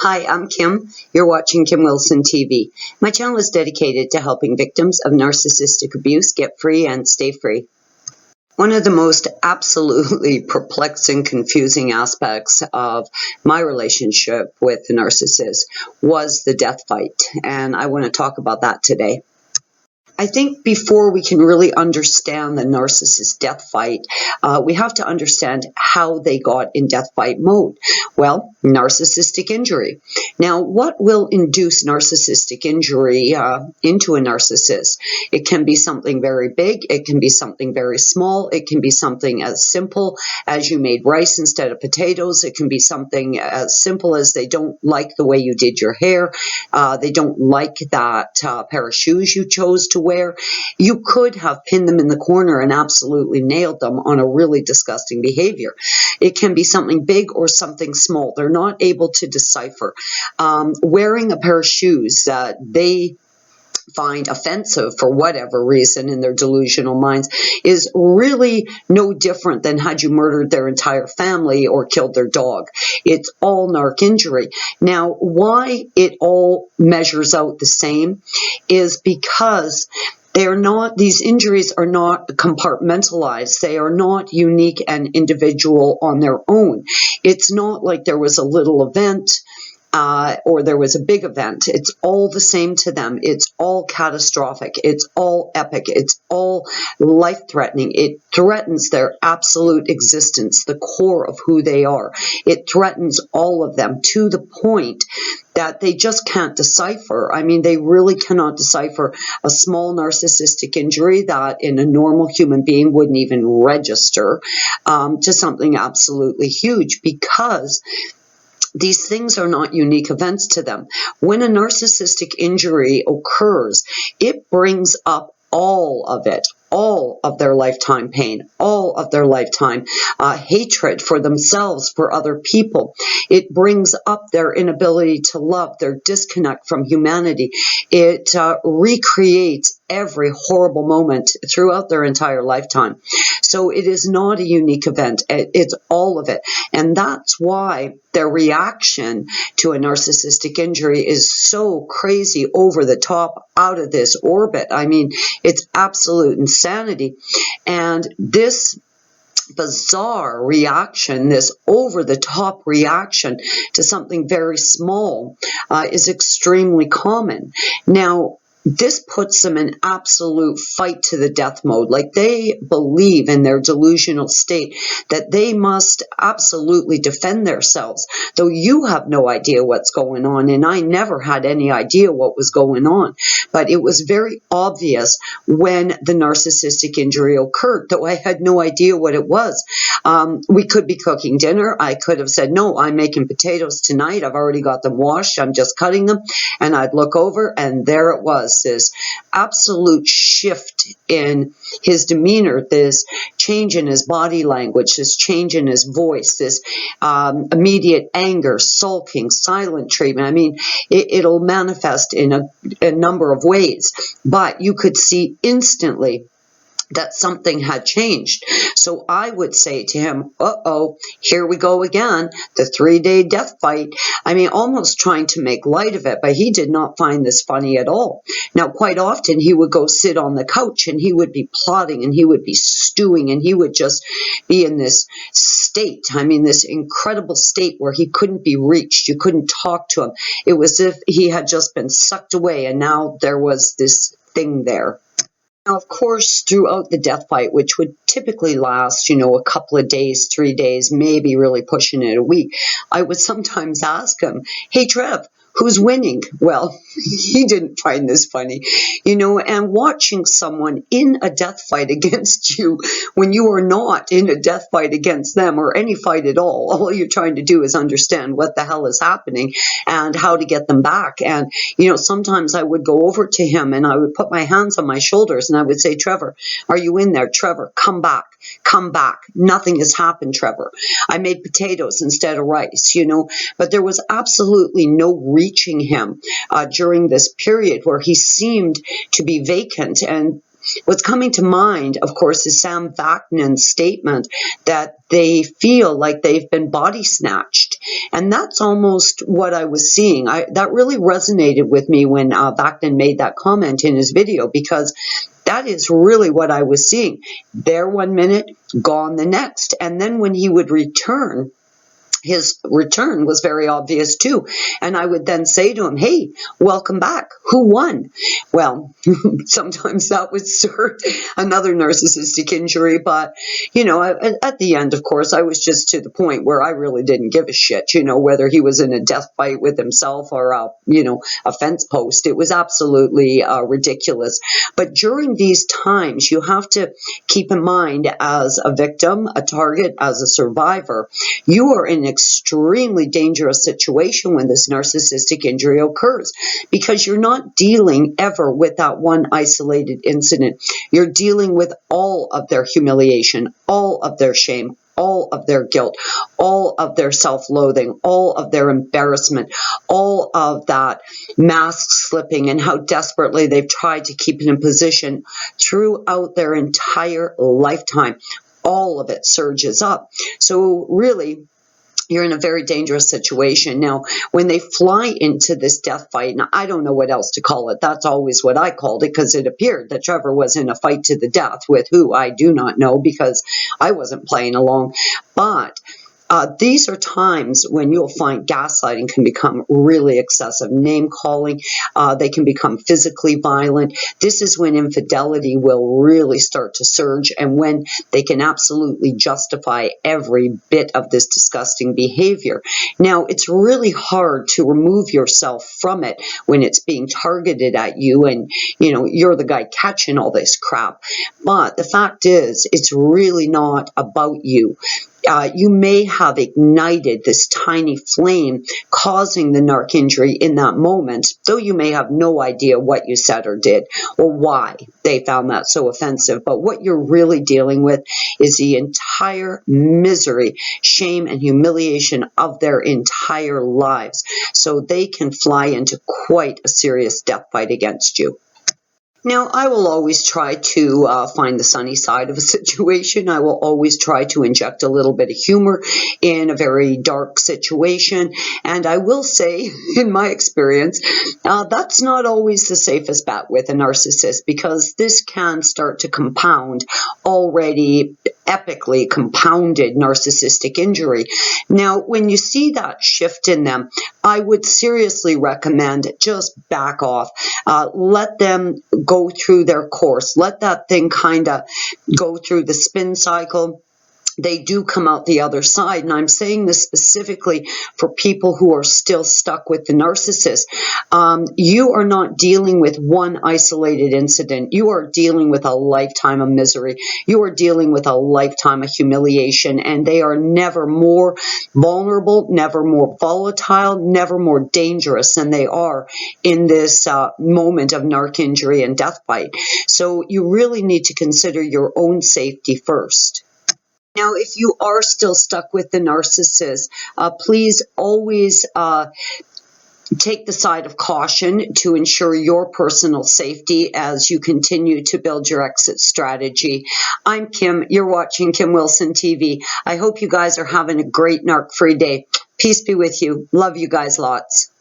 Hi, I'm Kim. You're watching Kim Wilson TV. My channel is dedicated to helping victims of narcissistic abuse get free and stay free. One of the most absolutely perplexing, confusing aspects of my relationship with the narcissist was the death fight, and I want to talk about that today. I think before we can really understand the narcissist death fight, we have to understand how they got in death fight mode. Well, narcissistic injury. Now, what will induce narcissistic injury into a narcissist? It can be something very big. It can be something very small. It can be something as simple as you made rice instead of potatoes. It can be something as simple as they don't like the way you did your hair. They don't like that pair of shoes you chose to wear. You could have pinned them in the corner and absolutely nailed them on a really disgusting behavior. It can be something big or something small. They're not able to decipher. Wearing a pair of shoes that they find offensive for whatever reason in their delusional minds is really no different than had you murdered their entire family or killed their dog. It's all narc injury. Now, why it all measures out the same is because these injuries are not compartmentalized. They are not unique and individual on their own. It's not like there was a little event or there was a big event. It's all the same to them. It's all catastrophic. It's all epic. It's all life-threatening. It threatens their absolute existence, the core of who they are. It threatens all of them to the point that they just can't decipher. I mean, they really cannot decipher a small narcissistic injury that in a normal human being wouldn't even register to something absolutely huge, because these things are not unique events to them. When a narcissistic injury occurs, it brings up all of it, all of their lifetime pain, all of their lifetime hatred for themselves, for other people. It brings up their inability to love, their disconnect from humanity. It recreates every horrible moment throughout their entire lifetime. So it is not a unique event. It's all of it. And that's why their reaction to a narcissistic injury is so crazy, over the top, out of this orbit. I mean, it's absolute insanity. And this bizarre reaction, this over-the-top reaction to something very small is extremely common. Now, this puts them in absolute fight to the death mode. Like, they believe in their delusional state that they must absolutely defend themselves, though you have no idea what's going on, and I never had any idea what was going on. But it was very obvious when the narcissistic injury occurred, though I had no idea what it was. We could be cooking dinner. I could have said, no, I'm making potatoes tonight. I've already got them washed. I'm just cutting them. And I'd look over, and there it was. This absolute shift in his demeanor, this change in his body language, this change in his voice, this immediate anger, sulking, silent treatment. I mean, it'll manifest in a number of ways, but you could see instantly that something had changed. So I would say to him, uh-oh, here we go again, the 3-day death fight. I mean, almost trying to make light of it, but he did not find this funny at all. Now, quite often he would go sit on the couch and he would be plotting and he would be stewing and he would just be in this state. I mean, this incredible state where he couldn't be reached. You couldn't talk to him. It was as if he had just been sucked away and now there was this thing there. Now, of course, throughout the death fight, which would typically last, a couple of days, 3 days, maybe really pushing it a week, I would sometimes ask him, hey, Trev, who's winning? Well, he didn't find this funny, and watching someone in a death fight against you when you are not in a death fight against them or any fight at all you're trying to do is understand what the hell is happening and how to get them back. And, sometimes I would go over to him and I would put my hands on my shoulders and I would say, Trevor, are you in there? Trevor, come back. Come back. Nothing has happened, Trevor. I made potatoes instead of rice, but there was absolutely no reaching him during this period where he seemed to be vacant. And what's coming to mind, of course, is Sam Vaknin's statement that they feel like they've been body snatched. And that's almost what I was seeing. That really resonated with me when Vaknin made that comment in his video, because that is really what I was seeing. There one minute, gone the next. And then when he would return, his return was very obvious too. And I would then say to him, hey, welcome back. Who won? Well, sometimes that would start another narcissistic injury. But, you know, at the end, of course, I was just to the point where I really didn't give a shit, you know, whether he was in a death fight with himself or, a fence post. It was absolutely ridiculous. But during these times, you have to keep in mind, as a victim, a target, as a survivor, you are in an extremely dangerous situation when this narcissistic injury occurs, because you're not dealing ever with that one isolated incident. You're dealing with all of their humiliation, all of their shame, all of their guilt, all of their self-loathing, all of their embarrassment, all of that mask slipping, and how desperately they've tried to keep it in position throughout their entire lifetime. All of it surges up. So really, you're in a very dangerous situation. Now, when they fly into this death fight, and I don't know what else to call it, that's always what I called it, because it appeared that Trevor was in a fight to the death with who I do not know, because I wasn't playing along. But these are times when you'll find gaslighting can become really excessive, name calling, they can become physically violent. This is when infidelity will really start to surge, and when they can absolutely justify every bit of this disgusting behavior. Now, it's really hard to remove yourself from it when it's being targeted at you, and you're the guy catching all this crap. But the fact is, it's really not about you. You may have ignited this tiny flame, causing the narc injury in that moment, though you may have no idea what you said or did or why they found that so offensive. But what you're really dealing with is the entire misery, shame, and humiliation of their entire lives. So they can fly into quite a serious death fight against you. Now, I will always try to find the sunny side of a situation. I will always try to inject a little bit of humor in a very dark situation. And I will say, in my experience, that's not always the safest bet with a narcissist, because this can start to compound already epically compounded narcissistic injury. Now, when you see that shift in them, I would seriously recommend just back off. Let them go through their course. Let that thing kind of go through the spin cycle. They do come out the other side. And I'm saying this specifically for people who are still stuck with the narcissist. You are not dealing with one isolated incident. You are dealing with a lifetime of misery. You are dealing with a lifetime of humiliation. And they are never more vulnerable, never more volatile, never more dangerous than they are in this moment of narc injury and death fight. So you really need to consider your own safety first. Now, if you are still stuck with the narcissist, please always take the side of caution to ensure your personal safety as you continue to build your exit strategy. I'm Kim. You're watching Kim Wilson TV. I hope you guys are having a great narc-free day. Peace be with you. Love you guys lots.